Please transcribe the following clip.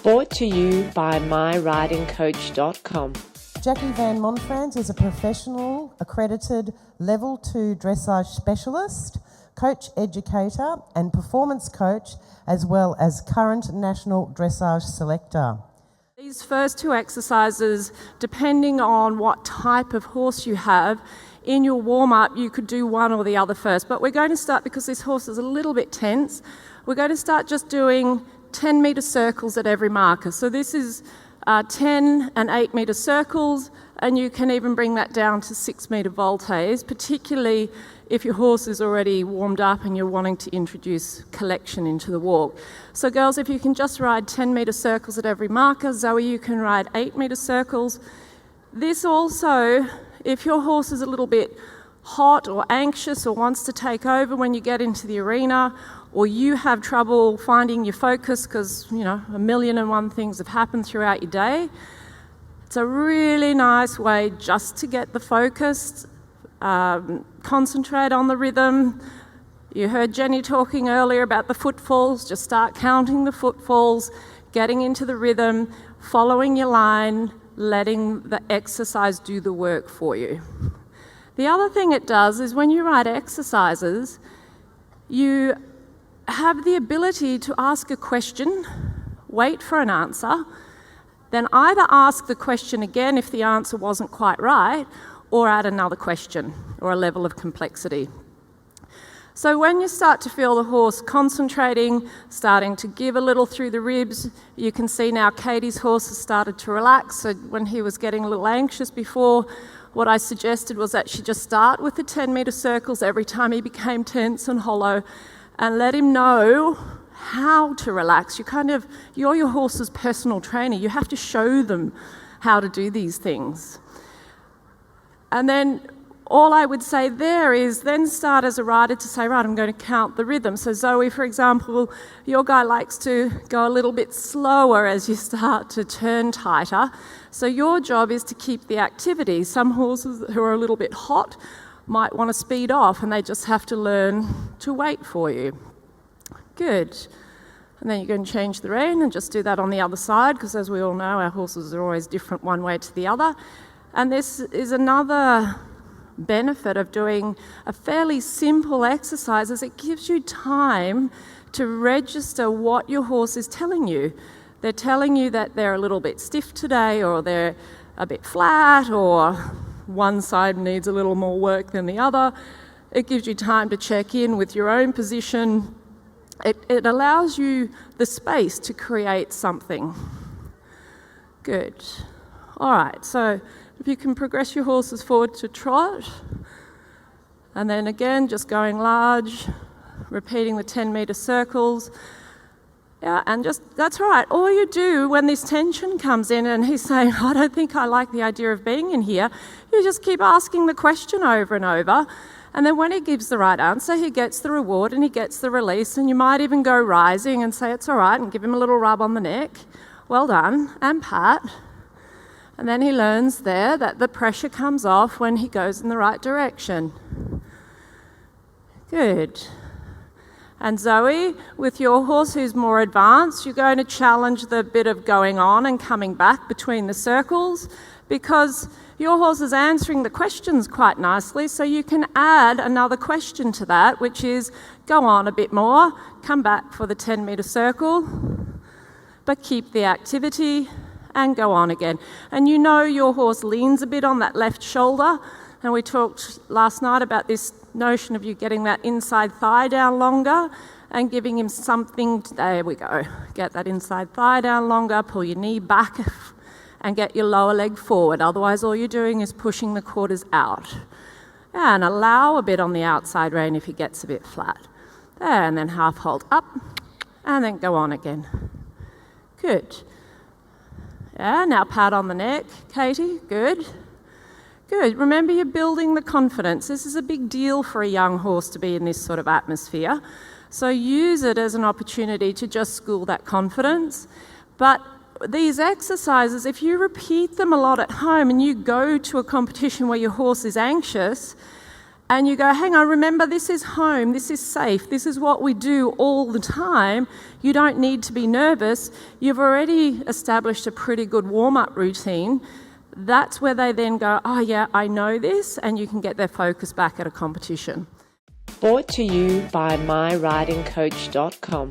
Brought to you by myridingcoach.com. Jackie Van Monfrans is a professional, accredited Level 2 dressage specialist, coach educator and performance coach, as well as current national dressage selector. These first two exercises, depending on what type of horse you have, in your warm-up you could do one or the other first, but we're going to start, because this horse is a little bit tense, we're going to start just doing 10-metre circles at every marker. So this is 10 and 8-metre circles, and you can even bring that down to 6-metre voltes, particularly if your horse is already warmed up and you're wanting to introduce collection into the walk. So girls, if you can just ride 10-metre circles at every marker, Zoe, you can ride 8-metre circles. This also, if your horse is a little bit hot or anxious or wants to take over when you get into the arena, or you have trouble finding your focus because, you know, 1,000,001 things have happened throughout your day, it's a really nice way just to get the focus, concentrate on the rhythm. You heard Jenny talking earlier about the footfalls. Just start counting the footfalls, getting into the rhythm, following your line, letting the exercise do the work for you. The other thing it does is when you ride exercises, you have the ability to ask a question, wait for an answer, then either ask the question again if the answer wasn't quite right, or add another question or a level of complexity. So when you start to feel the horse concentrating, starting to give a little through the ribs, you can see now Katie's horse has started to relax. So when he was getting a little anxious before, what I suggested was that she just start with the 10-metre circles every time he became tense and hollow, and let him know how to relax. You're your horse's personal trainer. You have to show them how to do these things. And then all I would say there is then start as a rider to say, right, I'm going to count the rhythm. So Zoe, for example, your guy likes to go a little bit slower as you start to turn tighter. So your job is to keep the activity. Some horses who are a little bit hot might want to speed off, and they just have to learn to wait for you. Good. And then you can change the rein and just do that on the other side, because as we all know, our horses are always different one way to the other. And this is another benefit of doing a fairly simple exercise, is it gives you time to register what your horse is telling you. They're telling you that they're a little bit stiff today, or they're a bit flat, or one side needs a little more work than the other. It gives you time to check in with your own position. It allows you the space to create something. Good. All right, so if you can progress your horses forward to trot, and then again, just going large, repeating the 10-metre circles. Yeah, and that's right. All you do when this tension comes in and he's saying, I don't think I like the idea of being in here, you just keep asking the question over and over. And then when he gives the right answer, he gets the reward and he gets the release. And you might even go rising and say, it's all right, and give him a little rub on the neck. Well done, and pat. And then he learns there that the pressure comes off when he goes in the right direction. Good. And Zoe, with your horse who's more advanced, you're going to challenge the bit of going on and coming back between the circles, because your horse is answering the questions quite nicely, so you can add another question to that, which is go on a bit more, come back for the 10-metre circle, but keep the activity and go on again. And you know your horse leans a bit on that left shoulder, and we talked last night about this notion of you getting that inside thigh down longer and giving him something. There we go. Get that inside thigh down longer, pull your knee back and get your lower leg forward. Otherwise, all you're doing is pushing the quarters out. And allow a bit on the outside rein if he gets a bit flat. There, and then half hold up, and then go on again. Good. Yeah, now pat on the neck, Katie. Good. Good. Remember, you're building the confidence. This is a big deal for a young horse to be in this sort of atmosphere. So use it as an opportunity to just school that confidence. But these exercises, if you repeat them a lot at home and you go to a competition where your horse is anxious and you go, hang on, remember, this is home, this is safe, this is what we do all the time. You don't need to be nervous. You've already established a pretty good warm-up routine. That's where they then go, oh yeah, I know this, and you can get their focus back at a competition. Brought to you by myridingcoach.com.